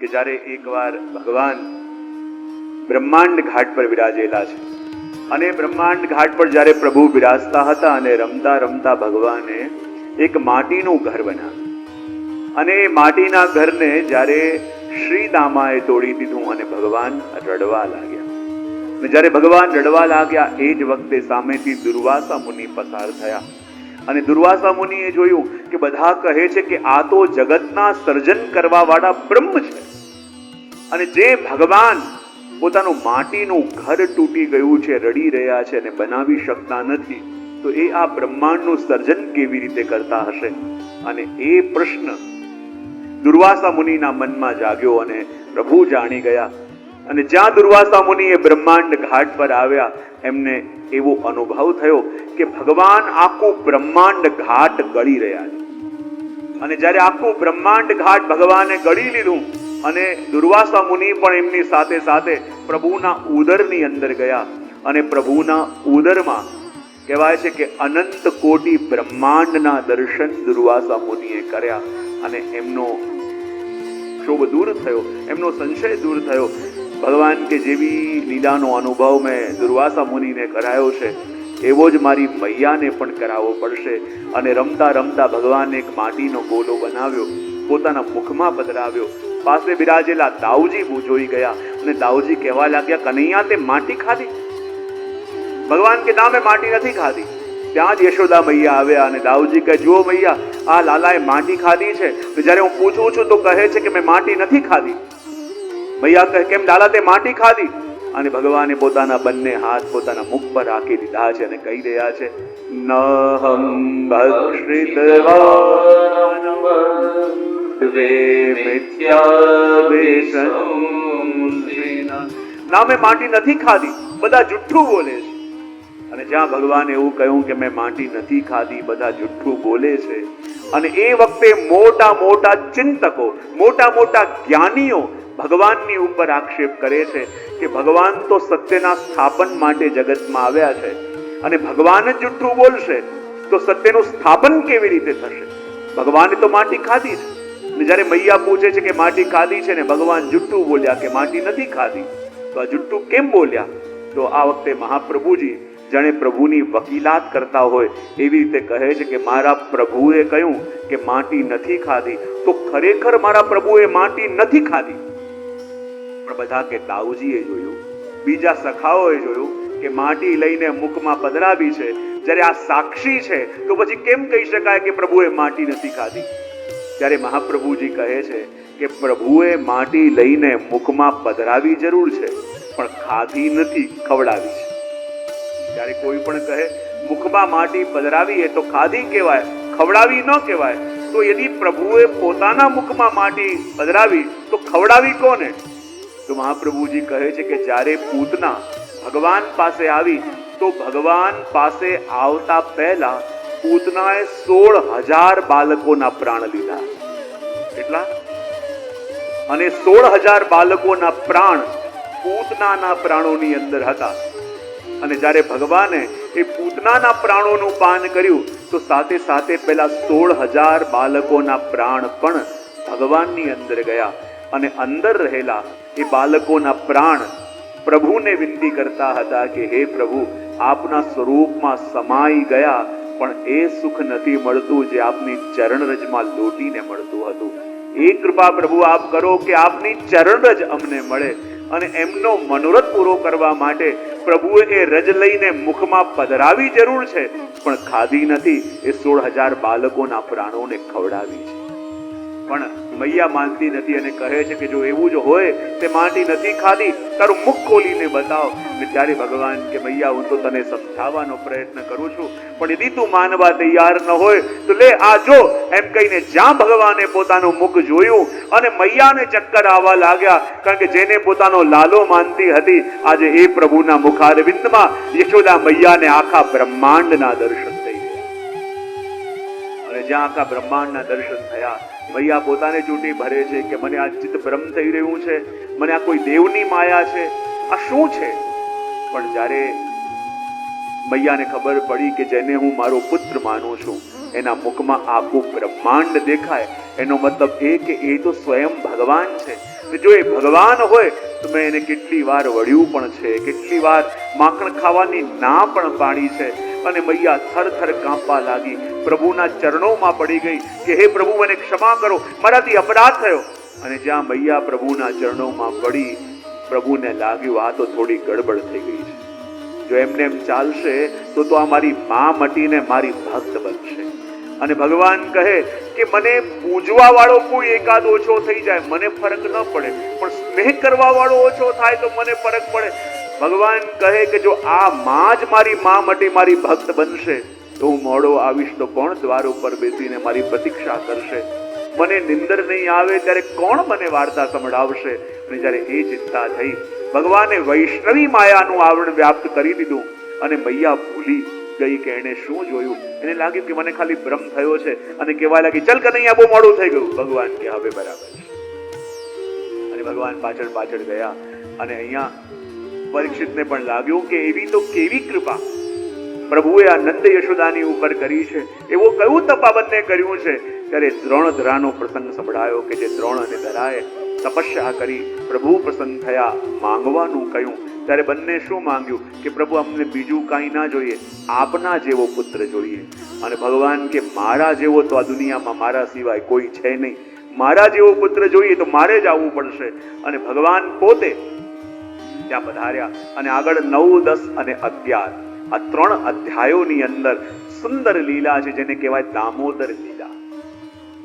કે જ્યારે એકવાર ભગવાન બ્રહ્માંડ ઘાટ પર વિરાજેલા છે અને બ્રહ્માંડ ઘાટ પર જ્યારે પ્રભુ બિરાજતા હતા અને રમતા રમતા ભગવાને એક માટીનું ઘર બનાવ્યું અને એ માટીના ઘરને જ્યારે શ્રીદામાએ તોડી દીધું અને ભગવાન રડવા લાગ્યા. અને જ્યારે ભગવાન રડવા લાગ્યા એ જ વખતે સામેથી દુર્વાસા મુનિ પસાર થયા અને દુર્વાસા મુનિએ જોયું કે બધા કહે છે કે આ તો જગતના સર્જન કરવા વાળા બ્રહ્મ છે અને જે ભગવાન પોતાનું માટીનું ઘર તૂટી ગયું છે, રડી રહ્યા છે અને બનાવી શકતા નથી, તો એ આ બ્રહ્માંડનું સર્જન કેવી રીતે કરતા હશે? અને એ પ્રશ્ન દુર્વાસા મુનિના મનમાં જાગ્યો અને પ્રભુ જાણી ગયા. અને જ્યાં દુર્વાસા મુનિએ બ્રહ્માંડ ઘાટ પર આવ્યા એમને એવો અનુભવ થયો કે ભગવાન આખું બ્રહ્માંડ ઘાટ ગળી રહ્યા છે. અને જ્યારે આખું બ્રહ્માંડ ઘાટ ભગવાને ગળી લીધું અને દુર્વાસા મુનિ પણ એમની સાથે સાથે પ્રભુના ઉદરની અંદર ગયા અને પ્રભુના ઉદરમાં કહેવાય છે કે અનંત કોટી બ્રહ્માંડના દર્શન દુર્વાસા મુનિએ કર્યા અને એમનો ક્ષોભ દૂર થયો, એમનો સંશય દૂર થયો. ભગવાન કે જેવી લીલાનો અનુભવ મેં દુર્વાસા મુનિને કરાયો છે એવો જ મારી મૈયાને પણ કરાવવો પડશે. અને રમતા રમતા ભગવાને એક માટીનો ગોલો બનાવ્યો, પોતાના મુખમાં પધરાવ્યો. પાસે બિરાજેલા દાઉજી જોઈ ગયા અને દાઉજી કહેવા લાગ્યા, કનૈયા તે માટી ખાધી? ભગવાન કે ના, મેં માટી નથી ખાધી. ત્યાં જ યશોદા મૈયા આવ્યા અને દાઉજી કહે, જુઓ મૈયા, આ લાલાએ માટી ખાધી છે. જ્યારે હું પૂછું છું તો કહે છે કે મેં માટી નથી ખાધી. મૈયા કહે, કેમ લાલા તે માટી ખાધી? અને ભગવાને પોતાના બંને હાથ પોતાના મુખ પર રાખી દીધા છે અને કહી રહ્યા છે, નહમ ના, મેં માટી નથી ખાધી. બધા જુઠ્ઠું બોલે છે. અને જ્યાં ભગવાને એવું કહ્યું કે મેં માટી નથી ખાધી, બધા જુઠ્ઠું બોલે છે. અને એ વખતે મોટા મોટા ચિંતકો, મોટા મોટા જ્ઞાનીઓ ભગવાનની ઉપર આક્ષેપ કરે છે કે ભગવાન તો સત્યના સ્થાપન માટે જગતમાં આવ્યા છે અને ભગવાન જ જુઠ્ઠું બોલશે તો સત્યનું સ્થાપન કેવી રીતે થશે? ભગવાને તો માટી ખાધી છે. અને જ્યારે મૈયા પૂછે છે કે માટી ખાધી છે ને ભગવાન જુઠ્ઠું બોલ્યા કે માટી નથી ખાધી, તો આ જુઠ્ઠું કેમ બોલ્યા? તો આ વખતે મહાપ્રભુજી જાણે પ્રભુની વકીલાત કરતા હોય એવી રીતે કહે છે કે મારા પ્રભુએ કહ્યું કે માટી નથી ખાધી, તો ખરેખર મારા પ્રભુએ માટી નથી ખાધી. પણ બધા કે દાઉજીએ જોયું, બીજા સખાઓએ જોયું કે માટી લઈને મુખમાં પધરાવી છે. જ્યારે આ સાક્ષી છે તો પછી કેમ કહી શકાય કે પ્રભુએ માટી નથી ખાધી? ત્યારે મહાપ્રભુજી કહે છે કે પ્રભુએ માટી લઈને મુખમાં પધરાવી જરૂર છે પણ ખાધી નથી, ખવડાવી છે. ત્યારે કોઈ પણ કહે મુખમાં માટી પધરાવી એ તો ખાધી કહેવાય, ખવડાવી ન કહેવાય. તો યદિ પ્રભુએ પોતાના મુખમાં માટી પધરાવી તો ખવડાવી કોને? તો મહાપ્રભુજી કહે છે કે જ્યારે પૂતના ભગવાન પાસે આવી તો ભગવાન પાસે આવતા પહેલા પૂતનાએ 16,000 બાળકોના પ્રાણ લીધા. કેટલા? અને 16,000 બાળકોના પ્રાણ પૂતનાના પ્રાણોની અંદર હતા. અને જ્યારે ભગવાને એ પૂતનાના પ્રાણોનું પાન કર્યું તો સાથે સાથે પેલા 16,000 બાળકોના પ્રાણ પણ ભગવાનની અંદર ગયા. અને અંદર રહેલા એ બાળકોના પ્રાણ પ્રભુને વિનંતી કરતા હતા કે હે પ્રભુ, આપના સ્વરૂપમાં સમાઈ ગયા પણ એ સુખ નથી મળતું જે આપની ચરણ રજમાં લોટીને મળતું હતું. એ કૃપા પ્રભુ આપ કરો કે આપની ચરણ રજ અમને મળે. અને એમનો મનોરથ પૂરો કરવા માટે પ્રભુએ એ રજ લઈને મુખમાં પધરાવી જરૂર છે પણ ખાધી નથી. એ 16,000 બાળકોના પ્રાણોને ખવડાવી છે. પણ મૈયા માનતી નથી અને કહે છે કે જો એવું જ હોય તે માટી નથી ખાધી, તારું મુખ ખોલીને બતાવ. ત્યારે ભગવાન કે મૈયા, હું તો તને સમજાવવાનો પ્રયત્ન કરું છું પણ યદિ તું માનવા તૈયાર ન હોય તો લે આ જો, એમ કહીને જ્યાં ભગવાને પોતાનું મુખ જોયું અને મૈયાને ચક્કર આવવા લાગ્યા. કારણ કે જેને પોતાનો લાલો માનતી હતી આજે એ પ્રભુના મુખારવિંદમાં યશોદા મૈયાને આખા બ્રહ્માંડના દર્શન થઈ ગયા. અને જ્યાં આખા બ્રહ્માંડના દર્શન થયા મૈયા પોતાને ચૂંટી ભરે છે કે મને આ ચિત્ત ભ્રમ થઈ રહ્યું છે, મને આ કોઈ દેવની માયા છે, આ શું છે? પણ જ્યારે મૈયાને ખબર પડી કે જેને હું મારો પુત્ર માનું છું એના મુખમાં આખું બ્રહ્માંડ દેખાય, એનો મતલબ એ કે એ તો સ્વયં ભગવાન છે. જો એ ભગવાન હોય તો મેં એને કેટલી વાર વળ્યું પણ છે, કેટલી વાર માખણ ખાવાની ના પણ પાડી છે. અને મૈયા થરથર કાંપવા લાગી, પ્રભુના ચરણોમાં પડી ગઈ કે હે પ્રભુ, મને ક્ષમા કરો, મારાથી અપરાધ થયો. અને જ્યાં મૈયા પ્રભુના ચરણોમાં પડી, પ્રભુને લાગ્યું આ તો થોડી ગડબડ થઈ ગઈ છે. જો એમને એમ ચાલશે તો આ મારી માં મટીને મારી ભક્ત બનશે. અને ભગવાન કહે કે મને પૂજવા વાળો કોઈ એકાદ ઓછો થઈ જાય મને ફરક ન પડે, પણ સ્નેહ કરવા વાળો ઓછો થાય તો મને ફરક પડે. ભગવાન કહે કે જો આ માં જ મારી માં મટી મારી ભક્ત બનશે તો હું મોડો આવીશ તો કોણ દ્વાર ઉપર બેસીને મારી પ્રતીક્ષા કરશે? મને નિંદર નહીં આવે ત્યારે કોણ મને વાર્તા સંભળાવશે? અને જ્યારે એ ચિંતા થઈ, ભગવાને વૈષ્ણવી માયાનું આવરણ વ્યાપ્ત કરી દીધું અને મૈયા ભૂલી ગઈ કે એને શું જોયું. એને લાગ્યું કે મને ખાલી ભ્રમ થયો છે અને કહેવા લાગી, ચલ કનૈયા બહુ મોડું થઈ ગયું. ભગવાન કે હવે બરાબર છે. અને ભગવાન પાછળ પાછળ ગયા. અને અહીંયા પરીક્ષિતને પણ લાગ્યું કે એવી તો કેવી કૃપા પ્રભુએ આ નંદ યશોદાની ઉપર કરી છે, એવો કયું તપ આ બંને કર્યું છે. ત્યારે દ્રોણ ધરાનો પ્રસંગ સંભળાયો કે જે દ્રોણ અને ધરાએ તપસ્યા કરી, પ્રભુ પ્રસન્ન થયા, માંગવાનું કહ્યું. ત્યારે બંને શું માંગ્યું કે પ્રભુ અમને બીજું કાંઈ ના જોઈએ, આપના જેવો પુત્ર જોઈએ. અને ભગવાન કે મારા જેવો તો આ દુનિયામાં મારા સિવાય કોઈ છે નહીં, મારા જેવો પુત્ર જોઈએ તો મારે જ આવવું પડશે. અને ભગવાન પોતે ત્યાં પધાર્યા. અને આગળ 9, 10 અને 11 આ 3 અધ્યાયોની અંદર સુંદર લીલા છે, જેને કહેવાય દામોદર લીલા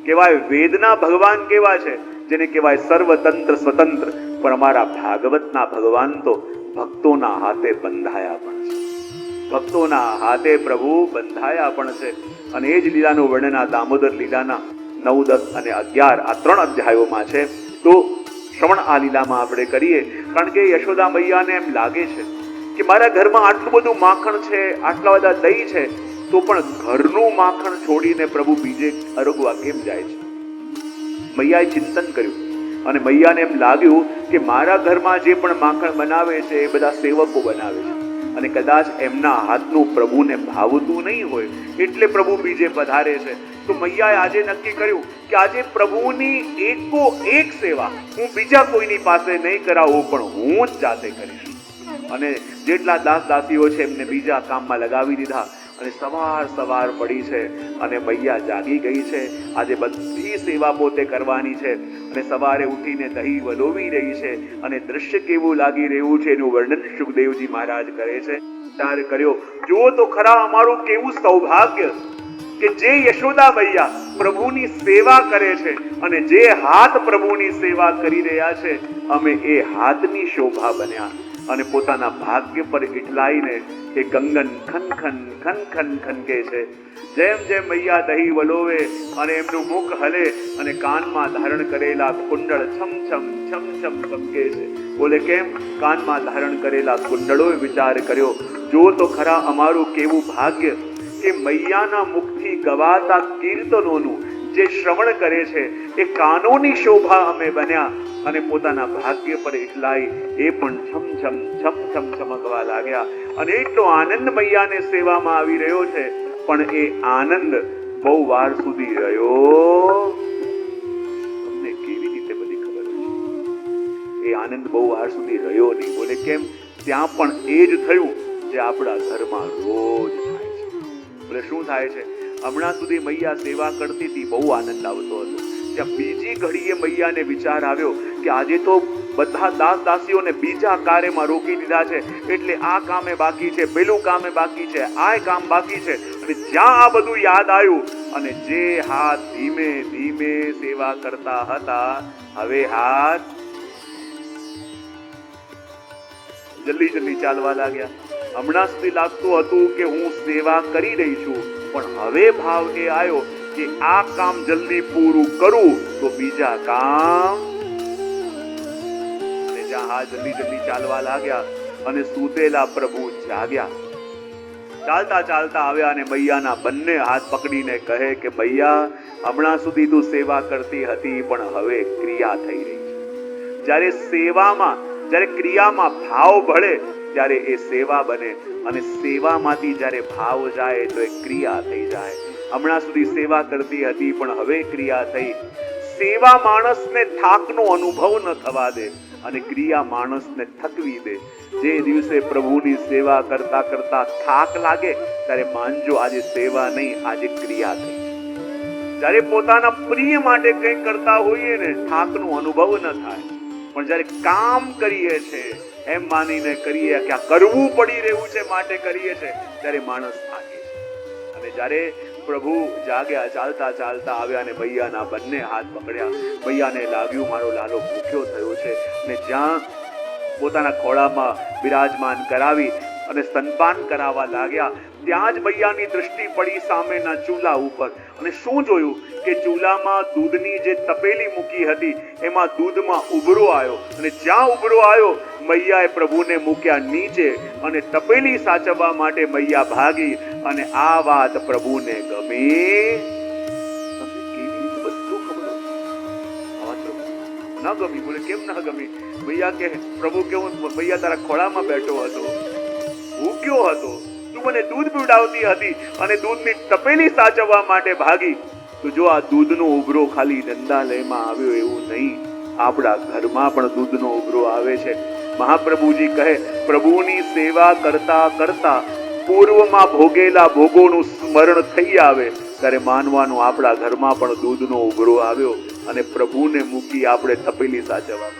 કહેવાય. વેદના ભગવાન કેવા છે, જેને કહેવાય સર્વતંત્ર સ્વતંત્ર. પણ અમારા ભાગવતના ભગવાન તો ભક્તોના હાથે બંધાયા પણ છે, ભક્તોના હાથે પ્રભુ બંધાયા પણ છે. અને એ જ લીલાનું વર્ણન આ દામોદર લીલાના 9, 10 અને 11 આ 3 અધ્યાયોમાં છે. તો શ્રવણ આ લીલામાં આપણે કરીએ. કારણ કે યશોદા મૈયાને એમ લાગે છે કે મારા ઘરમાં આટલું બધું માખણ છે, આટલા બધા દહીં છે, તો પણ ઘરનું માખણ છોડીને પ્રભુ બીજે અરગવા કેમ જાય છે? મૈયાએ ચિંતન કર્યું અને મૈયાને એમ લાગ્યું કે મારા ઘરમાં જે પણ માખણ બનાવે છે એ બધા સેવકો બનાવે છે અને કદાચ એમના હાથનું પ્રભુને ભાવતું નહીં હોય એટલે પ્રભુ બીજે પધારે છે. તો મૈયાએ આજે નક્કી કર્યું કે આજે પ્રભુની એકો એક સેવા હું બીજા કોઈની પાસે નહીં કરાવું, પણ હું જ જાતે કરીશ. અને જેટલા દાસ દાસીઓ છે એમને બીજા કામમાં લગાવી દીધા. અને સવાર પડી છે અને મૈયા જાગી ગઈ છે. આજે બધી સેવા પોતે કરવાની છે અને સવારે ઉઠીને દહીં વલોવી રહી છે. અને દ્રશ્ય કેવું લાગી રહ્યું છે એનું વર્ણન સુખદેવજી મહારાજ કરે છે. વિચાર કર્યો, જુઓ તો ખરા અમારું કેવું સૌભાગ્ય કે જે યશોદા મૈયા પ્રભુની સેવા કરે છે અને જે હાથ પ્રભુની સેવા કરી રહ્યા છે, અમે એ હાથની શોભા બન્યા. અને પોતાના ભાગ્ય પર ઇટલાઈને એ કંગન ખન ખન ખન ખન ખનકે છે. જેમ જેમ મૈયા દહીં વલોવે અને એમનું મુખ હલે અને કાનમાં ધારણ કરેલા કુંડળ છમ છમ છમ છમ ચમકે છે. બોલે કેમ? કાનમાં ધારણ કરેલા કુંડળોએ વિચાર કર્યો, જો તો ખરા અમારું કેવું ભાગ્ય કે મૈયાના મુખથી ગવાતા કીર્તનોનું જે શ્રવણ કરે છે એ કાનોની શોભા અમે બન્યા. અને પોતાના ભાગ્ય પર એટલાય એ પણ છમ છમ છમ છમ ચમકવા લાગ્યા. અને એટલો આનંદ મૈયાને સેવામાં આવી રહ્યો છે, પણ એ આનંદ બહુ વાર સુધી રહ્યો. તમને કેવી રીતે બધી ખબર છે? એ આનંદ બહુ વાર સુધી રહ્યો નહીં. બોલે કેમ? ત્યાં પણ એ જ થયું જે આપણા ઘરમાં રોજ થાય છે. બોલે શું થાય છે? હમણાં સુધી મૈયા સેવા કરતી હતી, બહુ આનંદ આવતો હતો. ત્યાં બીજી ઘડીએ મૈયાને વિચાર આવ્યો કે આજે તો બધા દાસ દાસીઓને બીજા કાર્યમાં રોકી દીધા છે, એટલે આ કામે બાકી છે, પેલું કામે બાકી છે, આ કામ બાકી છે. અને જ્યાં આ બધું યાદ આવ્યું અને જે હાથ ધીમે ધીમે સેવા કરતા હતા, હવે હાથ જલ્દી જલ્દી ચાલવા લાગ્યા. હમણાં સુધી લાગતું હતું કે હું સેવા કરી રહી છું, પણ હવે ભાવ એ આવ્યો કે આ કામ જલ્દી પૂરું કરું તો બીજા કામ. અને જ્યાં હાથ જલ્દી જલ્દી ચાલવા લાગ્યા અને સૂતેલા પ્રભુ જાગ્યા. ચાલતા ચાલતા આવ્યા અને મૈયાના બંને હાથ પકડીને કહે કે મૈયા, હમણાં સુધી તું સેવા કરતી હતી, પણ હવે ક્રિયા થઈ રહી છે. જ્યારે સેવામાં, જ્યારે ક્રિયામાં ભાવ ભળે ત્યારે એ સેવા બને, અને સેવામાંથી જ્યારે ભાવ જાય તો એ ક્રિયા થઈ જાય. હમણાં સુધી સેવા કરતી હતી પણ હવે ક્રિયા થઈ. સેવા માણસને થાકનો અનુભવ ન થવા દે અને ક્રિયા માણસને થકવી દે. જે દિવસે પ્રભુની સેવા કરતા કરતા થાક લાગે ત્યારે માનજો આજે સેવા નહીં, આજે ક્રિયા થઈ. જ્યારે પોતાના પ્રિય માટે કંઈક કરતા હોઈએ ને થાકનો અનુભવ ન થાય, પણ જ્યારે કામ કરીએ છે એમ માનીને કરીએ કે આ કરવું પડી રહ્યું છે માટે કરીએ છે ત્યારે માણસ થાકે છે. અને જ્યારે પ્રભુ જાગ્યા, ચાલતા ચાલતા આવ્યા અને મૈયાના બંને હાથ પકડ્યા. મૈયાને લાગ્યું મારો લાલો ભૂખ્યો થયો છે અને જ્યાં પોતાના ખોળામાં બિરાજમાન કરાવી અને સ્તનપાન કરાવવા લાગ્યા ત્યાં જ મૈયાની દૃષ્ટિ પડી સામેના ચૂલા ઉપર અને શું જોયું કે ચૂલામાં દૂધની જે તપેલી મૂકી હતી એમાં દૂધમાં ઉભરો આવ્યો અને જ્યાં ઉભરો આવ્યો મૈયાએ પ્રભુને મૂક્યા નીચે અને તપેલી સાચવવા માટે મૈયા ભાગી. અને આ વાત પ્રભુને ગમે. તમને કેવી રીતે બધું ખબર? આ વાત પ્રભુ ન ગમી. બોલે કેમ ન ગમી? મૈયા કે પ્રભુ કે હું મૈયા તારા ખોળામાં બેઠો હતો, ભૂખ્યો હતો, તું મને દૂધ પીવડાવતી હતી અને દૂધની તપેલી સાચવવા માટે ભાગી. તો જો આ દૂધનો ઉભરો ખાલી નંદાલયમાં આવ્યો એવું નહીં, આપણા ઘરમાં પણ દૂધનો ઉભરો આવે છે. મહાપ્રભુજી કહે પ્રભુની સેવા કરતા કરતા પૂર્વમાં ભોગેલા ભોગોનું સ્મરણ થઈ આવે ત્યારે માનવાનું આપણા ઘરમાં પણ દૂધનો ઉભરો આવ્યો અને પ્રભુને મૂકી આપણે તપેલી સાચવવા.